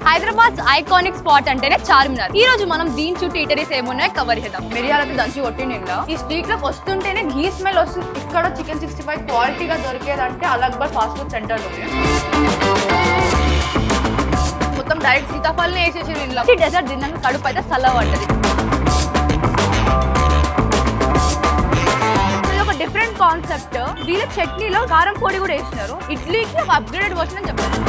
Hyderabad iconic spot అంటేనే చార్మినార్. ఈ రోజు మనం దీని చుట్టూ ఈటరీస్ ఏమున్నాయో కవర్ చేద్దాం. మిరియాలతో దంచి కొట్టిండిలా ఈ స్ట్రీట్ లోకి వస్తుంటేనే ఘీ స్మెల్ వస్తుంది. ఇక్కడ చికెన్ 65 క్వాలిటీగా దొరికేదంటే అలక్బర్ ఫాస్ట్ ఫుడ్ సెంటర్ లోనే. మొత్తం డైరెక్ట్ సీతాఫల్ని వేసేసి ఇంట్లో డెజర్ట్ తిన్నాక కడుపు అయితే చల్లబడ్డది. ఒక డిఫరెంట్ కాన్సెప్ట్. వీళ్ళ చట్నీలో కారం పొడి కూడా వేసినారు. ఇడ్లీకి ఒక అప్గ్రేడెడ్ వర్షన్ అని చెప్పారు.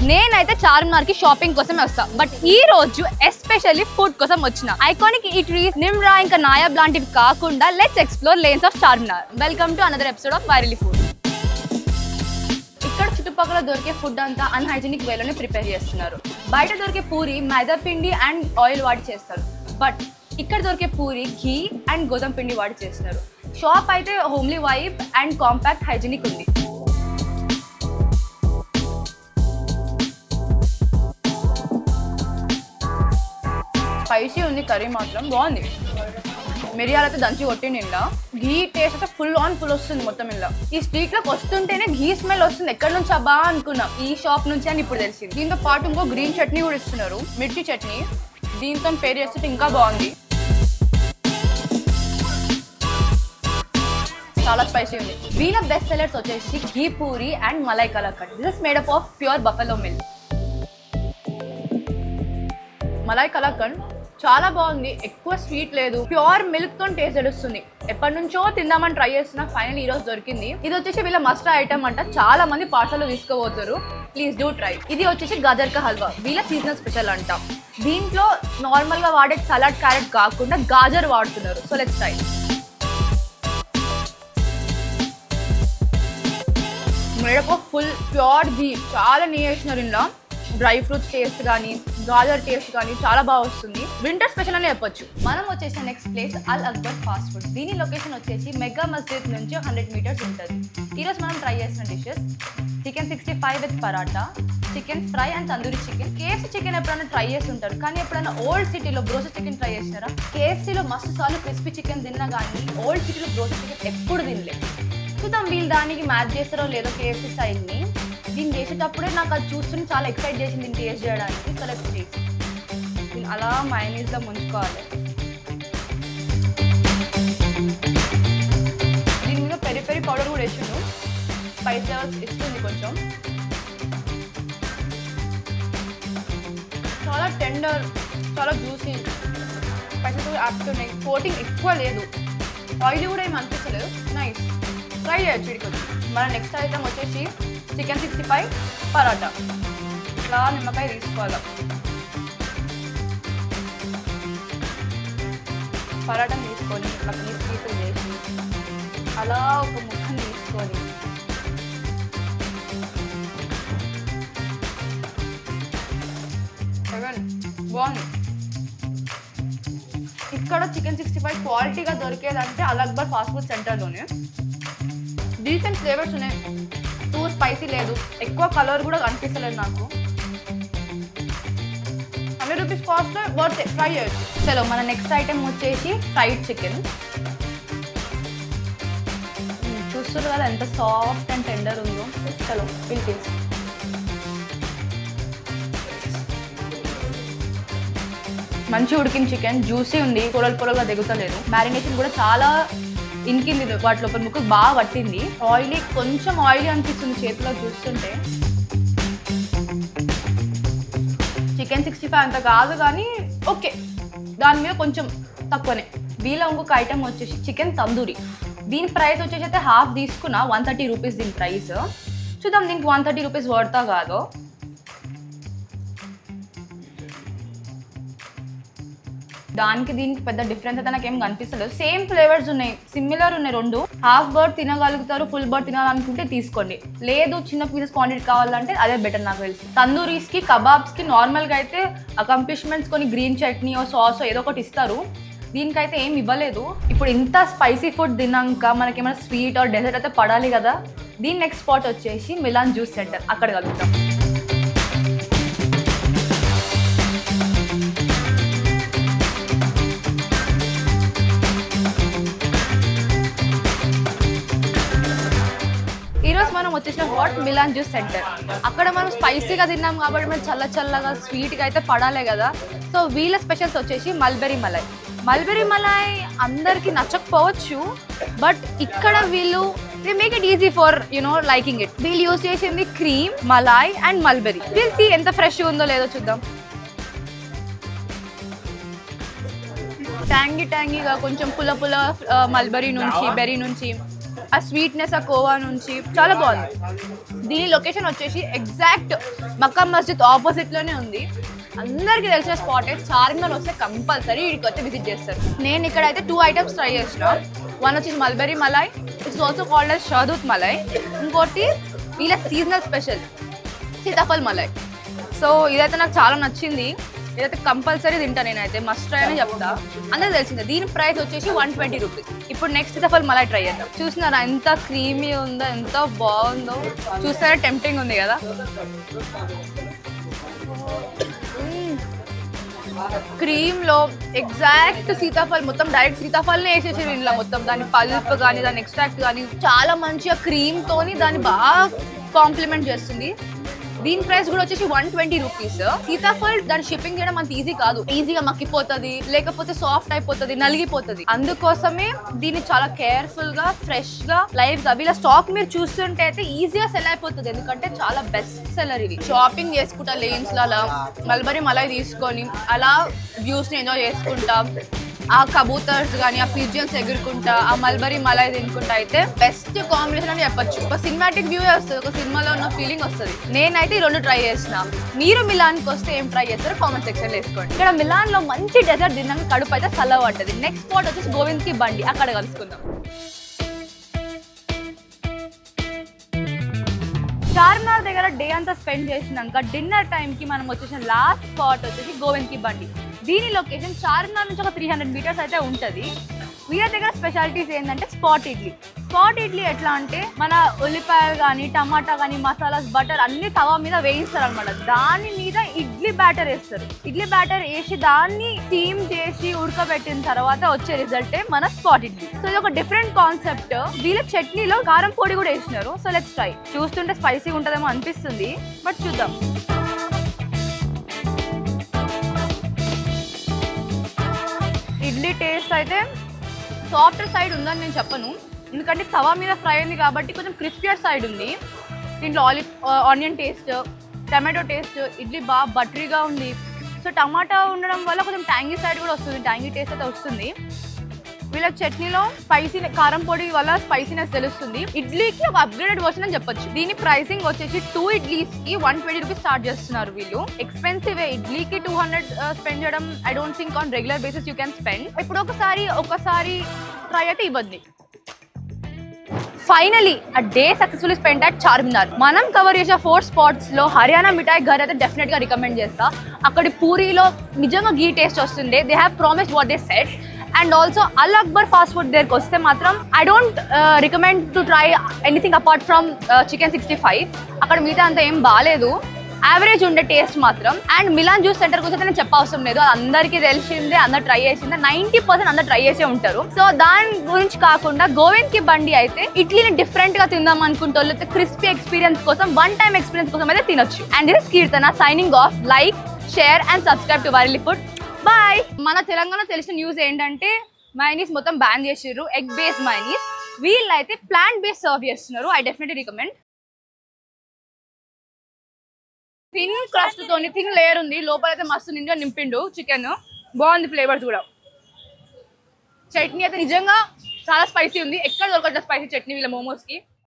నేనైతే చార్మినార్ కి షాపింగ్ కోసమే వస్తా, బట్ ఈ రోజు ఎస్పెషల్లీ ఫుడ్ కోసం వచ్చిన. ఐకానిక్ ఈటరీస్ నిమ్రా ఇంకా నాయాబ్ లాంటివి కాకుండా let's explore lanes of Charminar. Welcome to another episode of virally food. ఇక్కడ చుట్టుపక్కల దొరికే ఫుడ్ అంతా అన్హైజీనిక్ వేలోనే ప్రిపేర్ చేస్తున్నారు. బయట దొరికే పూరి మైదా పిండి అండ్ ఆయిల్ వాడి చేస్తారు, బట్ ఇక్కడ దొరికే పూరి ఘీ అండ్ గోధుమ పిండి వాడి చేస్తున్నారు. షాప్ అయితే homely vibe and compact hygienic ఉంది. స్పైసీ ఉంది, కర్రీ మాత్రం బాగుంది. మిరియాలతో దంచి కొట్టింది. ఇలా ఘీ టేస్ట్ అయితే ఫుల్ వస్తుంది మొత్తం. ఇలా ఈ స్ట్రీట్ లోకి వస్తుంటేనే ఘీ స్మెల్ వస్తుంది. ఎక్కడ నుంచి అబ్బా అనుకున్నాం, ఈ షాప్ నుంచి అని ఇప్పుడు తెలిసింది. దీంతో పాటు ఇంకో గ్రీన్ చట్నీ కూడా ఇస్తున్నారు, మిర్చి చట్నీ. దీంతో పేరు చేస్తుంటే ఇంకా బాగుంది. చాలా స్పైసీ ఉంది. వీళ్ళ బెస్ట్ సెలర్స్ వచ్చేసి ghee puri and malai kalakand. This is made up of pure buffalo milk. Malai kalakand చాలా బాగుంది, ఎక్కువ స్వీట్ లేదు, ప్యూర్ మిల్క్ తో టేస్ట్ తెలుస్తుంది. ఎప్పటి నుంచో తిందామని ట్రై చేస్తున్నా, ఫైనల్ ఈ రోజు దొరికింది. ఇది వచ్చేసి వీళ్ళ మస్ట్ ఐటమ్ అంట. చాలా మంది పార్సల్ తీసుకోబోతారు, ప్లీజ్ డూ ట్రై. ఇది వచ్చేసి గాజర్ కా హల్వా, వీళ్ళ సీజనల్ స్పెషల్ అంట. దీంట్లో నార్మల్ గా వాడే సలాడ్ క్యారెట్ కాకుండా గాజర్ వాడుతున్నారు. So let's try. మేడకు ఫుల్ ప్యూర్ ఘీ, చాలా నెయ్యి వేసినారు. ఇంట్లో డ్రై ఫ్రూట్స్ టేస్ట్ కానీ గాజర్ టేస్ట్ కానీ చాలా బాగా వస్తుంది. వింటర్ స్పెషల్ అని చెప్పొచ్చు. మనం వచ్చేసిన నెక్స్ట్ ప్లేస్ అల్ అక్బర్ ఫాస్ట్ ఫుడ్. దీని లొకేషన్ వచ్చేసి మెగా మస్జిద్ నుంచి 100 మీటర్స్ ఉంటుంది. ఈరోజు మనం ట్రై చేసిన dishes chicken 65 with paratha, chicken fry and tandoori chicken. KFC chicken ఎప్పుడైనా ట్రై చేసి ఉంటారు, కానీ ఎప్పుడైనా ఓల్డ్ సిటీలో బ్రోస్టెడ్ చికెన్ ట్రై చేసినారా? కేఎఫ్సీలో మస్తు సార్లు క్రిస్పీ చికెన్ తిన్నా కానీ ఓల్డ్ సిటీలో బ్రోస్టెడ్ చికెన్ ఎప్పుడు తినలేదు. చూద్దాం వీళ్ళు దానికి మ్యాచ్ చేస్తారో లేదో కేఎఫ్సీ స్టైల్ని. దీన్ని చేసేటప్పుడే నాకు అది చూస్తుంటే చాలా ఎక్సైట్ చేసింది దీన్ని టేస్ట్ చేయడానికి. So let's taste. దీన్ని అలా మైనీస్లో ముంచుకోవాలి. దీని మీద పెరి పెరి పౌడర్ కూడా వేసిండు, స్పైస్ లెవెల్స్ ఇస్తుంది కొంచెం. చాలా టెండర్, చాలా జ్యూసీ, స్పైసెస్ కూడా యాప్తున్నాయి. కోటింగ్ ఎక్కువ లేదు, ఆయిల్ కూడా ఏమి అనిపించలేదు. నైస్, ట్రై చేయొచ్చు ఇక్కడికి వచ్చి. మన నెక్స్ట్ ఐటమ్ వచ్చేసి చికెన్ 65 పరాటా. ఇట్లా నిమ్మకాయ తీసుకోవాలి. పరాటాని తీసుకొని ఇట్లా పీసులు చేసి అలా ఒక ముక్కని తీసుకొని బాగుంది. ఇక్కడ చికెన్ 65 క్వాలిటీగా దొరికేదంటే అల్ అక్బర్ ఫాస్ట్ ఫుడ్ సెంటర్లోనే. డీసెంట్ ఫ్లేవర్స్ ఉన్నాయి, టూ స్పైసీ లేదు, ఎక్కువ కలర్ కూడా కనిపిస్తలేదు నాకు. 100 రూపీస్ కాస్ట్ వర్త్, ట్రై చేయొచ్చు. చలో మన నెక్స్ట్ ఐటెం వచ్చేసి ఫ్రైడ్ చికెన్. చూస్తారు కదా ఎంత సాఫ్ట్ అండ్ టెండర్ ఉందో. చలో విల్ టేస్ట్. మంచి ఉడికిన చికెన్, జ్యూసీ ఉంది, పొరలుగా దిగుతలేదు. మ్యారినేషన్ కూడా చాలా ఇంకింది, వాటి లోపల ముక్కకు బాగా పట్టింది. ఆయిలీ, కొంచెం ఆయిలీ అనిపిస్తుంది చేతిలో చూస్తుంటే. చికెన్ 65 అంత కాదు కానీ ఓకే, దాని మీద కొంచెం తక్కువనే. వీళ్ళ ఇంకొక ఐటమ్ వచ్చేసి చికెన్ తందూరి. దీని ప్రైస్ వచ్చేసి అయితే హాఫ్ తీసుకున్నా 130 రూపీస్ దీని ప్రైస్. చూద్దాం దీనికి 130 రూపీస్ వర్తా కాదో. దానికి దీనికి పెద్ద డిఫరెన్స్ అయితే నాకు ఏం కనిపిస్తలేదు. సేమ్ ఫ్లేవర్స్ ఉన్నాయి, సిమిలర్ ఉన్నాయి రెండు. హాఫ్ బర్డ్ తినగలుగుతారు, ఫుల్ బర్డ్ తినాలనుకుంటే తీసుకోండి. లేదు చిన్న పీసెస్ క్వాంటిటీ కావాలంటే అదే బెటర్ నాకు తెలిసి. తందూరీస్కి కబాబ్స్కి నార్మల్గా అయితే అకంప్లిష్మెంట్స్ కొన్ని గ్రీన్ చట్నీ సాస్ ఏదో ఒకటి ఇస్తారు, దీనికైతే ఏం ఇవ్వలేదు. ఇప్పుడు ఇంత స్పైసీ ఫుడ్ తిన్నాక మనకేమైనా స్వీట్ ఆర్ డెజర్ట్ అయితే పడాలి కదా. దీని నెక్స్ట్ స్పాట్ వచ్చేసి మిలాన్ జ్యూస్ సెంటర్, అక్కడ కలుగుతాం. వచ్చేసిన వాట్ మిలాన్ జ్యూస్ సెంటర్. అక్కడ మనం స్పైసీగా తిన్నాం కాబట్టి మనం చల్లగా స్వీట్గా అయితే పడాలే కదా. సో వీళ్ళ స్పెషల్స్ వచ్చేసి మల్బెరీ మలై. మల్బెరీ మలై అందరికి నచ్చకపోవచ్చు, బట్ ఇక్కడ వీళ్ళు they make it easy for liking it. వీళ్ళు యూజ్ చేసింది cream, malai and mulberry. We'll see ఎంత ఫ్రెష్ ఉందో లేదో చూద్దాం. ట్యాంగీగా కొంచెం పుల్ల మల్బెరీ నుంచి, బెర్రీ నుంచి, ఆ స్వీట్నెస్, ఆ కోవా నుంచి చాలా బాగుంది. దీని లొకేషన్ వచ్చేసి ఎగ్జాక్ట్ మక్కా మస్జిద్ ఆపోజిట్లోనే ఉంది. అందరికీ తెలిసిన స్పాట్ చార్మినార్ వస్తే కంపల్సరీ వీడికి వచ్చి విజిట్ చేస్తారు. నేను ఇక్కడ అయితే 2 ఐటమ్స్ ట్రై చేసిన. వన్ వచ్చేసి mulberry malai, it's also called as shahtoot malai. ఇంకోటి వీళ్ళ seasonal special sitaphal malai. So ఇదైతే నాకు చాలా నచ్చింది. ఇదైతే కంపల్సరీ తింటా, నేనైతే మస్ట్ ట్రై అని చెప్తా. అందరికి తెలిసిందే. దీని ప్రైస్ వచ్చేసి 120 రూపీస్. ఇప్పుడు నెక్స్ట్ సీతాఫల్ మలై ట్రై చేద్దాం. చూస్తున్నారా ఎంత క్రీమీ ఉందో, ఎంత బాగుందో. చూస్తారా టెంప్టింగ్ ఉంది కదా. క్రీమ్ లో ఎగ్జాక్ట్ సీతాఫల్, మొత్తం డైరెక్ట్ సీతాఫల్నే వేసేసి ఇంట్లో మొత్తం దాని పల్ప్ కానీ దాని ఎక్స్ట్రాక్ట్ కానీ చాలా మంచిగా క్రీమ్ తోని దాన్ని బాగా కాంప్లిమెంట్ చేస్తుంది. దీని ప్రైస్ కూడా వచ్చేసి 120 రూపీస్. సీతాఫల్ దాని షిప్పింగ్ చేయడం అంత ఈజీ కాదు. ఈజీగా మక్కిపోతుంది, లేకపోతే సాఫ్ట్ అయిపోతుంది, నలిగిపోతుంది. అందుకోసమే దీన్ని చాలా కేర్ఫుల్ గా, ఫ్రెష్ గా, లైవ్ గా వీళ్ళ స్టాక్ మీరు చూస్తుంటే అయితే ఈజీగా సెల్ అయిపోతుంది. ఎందుకంటే చాలా బెస్ట్ సెల్లర్ ఇది. షాపింగ్ చేసుకుంటా లేన్స్ లో అలా మల్బెరీ మలై తీసుకొని అలా వ్యూస్ ని ఎంజాయ్ చేసుకుంటా, ఆ కబూతర్స్ కానీ ఆ పిజియన్స్ ఎగురుకుంటా ఆ మల్బెరీ మలై తినుకుంటా అయితే బెస్ట్ కాంబినేషన్ అని చెప్పొచ్చు. ఒక సినిమాటిక్ వ్యూ వస్తుంది, ఒక సినిమాలో ఉన్న ఫీలింగ్ వస్తుంది. నేనైతే ఈ 2 ట్రై చేసిన. మీరు మిలాన్కి వస్తే ఏం ట్రై చేస్తారో కామెంట్ సెక్షన్ లో వేసుకోండి. ఇక్కడ మిలాన్ లో మంచి డెజర్ట్ తిన్నాక కడుపు అయితే చల్లబడ్డది. నెక్స్ట్ స్పాట్ వచ్చేసి గోవింద్ కి బండి, అక్కడ కలుసుకుందాం. చార్మినార్ దగ్గర డే అంతా స్పెండ్ చేసినాక డిన్నర్ టైంకి మనం వచ్చేసిన లాస్ట్ స్పాట్ వచ్చేసి గోవింద్ కి బండి. దీని లొకేషన్ చార్మినార్ నుంచి ఒక 300 మీటర్స్ అయితే ఉంటుంది. వీళ్ళ దగ్గర స్పెషాలిటీస్ ఏంటంటే స్పాట్ ఇడ్లీ. స్పాట్ ఇడ్లీ ఎట్లా అంటే మన ఉల్లిపాయలు కానీ, టమాటా కానీ, మసాలాస్, బటర్ అన్ని తవా మీద వేయిస్తారు అనమాట. దాని మీద ఇడ్లీ బ్యాటర్ వేస్తారు. ఇడ్లీ బ్యాటర్ వేసి దాన్ని స్టీమ్ చేసి ఉడకబెట్టిన తర్వాత వచ్చే రిజల్టే మన స్పాట్ ఇడ్లీ. సో ఇది ఒక డిఫరెంట్ కాన్సెప్ట్. వీళ్ళ చట్నీలో కారం పొడి కూడా వేసినారు. So let's try. చూస్తుంటే స్పైసీగా ఉంటుందేమో అనిపిస్తుంది, బట్ చూద్దాం. ఇడ్లీ టేస్ట్ అయితే సాఫ్ట్ సైడ్ ఉందని నేను చెప్పను, ఎందుకంటే తవా మీద ఫ్రై అయింది కాబట్టి కొంచెం క్రిస్పియర్ సైడ్ ఉంది. దీంట్లో onion taste, tomato taste, idli బాగా బటరీగా ఉంది. సో టమాటా ఉండడం వల్ల కొంచెం ట్యాంగీ సైడ్ కూడా వస్తుంది, ట్యాంగీ టేస్ట్ అయితే వస్తుంది. వీళ్ళ చట్నీలో స్పైసీ కారం పొడి వల్ల స్పైసీనెస్ తెలుస్తుంది. ఇడ్లీకి ఒక అప్గ్రేడెడ్ వర్షన్ అని చెప్పొచ్చు. దీని ప్రైసింగ్ వచ్చేసి 2 ఇడ్లీస్ కి 120 రూపీస్ స్టార్ట్ చేస్తున్నారు వీళ్ళు. ఎక్స్పెన్సివ్. ఇడ్లీకి 200 స్పెండ్ చేయడం I don't think on regular basis you can spend. ఇప్పుడు ఒకసారి ట్రై అయితే ఇవ్వండి. ఫైనలీ ఆ day successfully spend at Charminar. మనం కవర్ చేసే 4 స్పాట్స్ లో హర్యానా మిఠాయి ఘర్ అయితే డెఫినెట్ గా రికమెండ్ చేస్తా. అక్కడి పూరీలో నిజంగా గీ టేస్ట్ వస్తుంది. They have promised what they said. And also Al Akbar fast food దగ్గరికి వస్తే మాత్రం I don't recommend to try anything apart from chicken 65. అక్కడ మిగతా అంతా ఏం బాగాలేదు, యావరేజ్ ఉండే టేస్ట్ మాత్రం. అండ్ మిలాన్ జ్యూస్ సెంటర్ గురించి నేను చెప్పవసరం లేదు, అందరికీ తెలిసిందే, అందరు ట్రై చేసిందే. 90% అందరు ట్రై చేసే ఉంటారు. సో దాని గురించి కాకుండా గోవింద్ కి బండి అయితే ఇడ్లీని డిఫరెంట్ గా తిందాం అనుకుంటే వాళ్ళైతే క్రిస్పీ ఎక్స్పీరియన్స్ కోసం, 1 టైమ్ ఎక్స్పీరియన్స్ కోసం అయితే తినొచ్చు. And this Keerthana signing off. Like, share and subscribe to virally food. Bye. మన తెలంగాణ తెలిసిన న్యూస్ ఏంటంటే మైనీస్ మొత్తం బ్యాన్ చేసిర్రు, ఎగ్ బేస్డ్ మైనీస్. వీళ్ళైతే ప్లాంట్ బేస్డ్ సర్వ్ చేస్తున్నారు. I definitely recommend. Thin crust తోని థిన్ లేయర్ ఉంది, లోపల అయితే మస్తు నిండా నింపిండు చికెన్. బాగుంది ఫ్లేవర్స్ కూడా. చట్నీ అయితే నిజంగా చాలా స్పైసీ ఉంది. ఎక్కడ దొరకట్లేదు స్పైసీ చట్నీ వీళ్ళ మోమోస్ కి.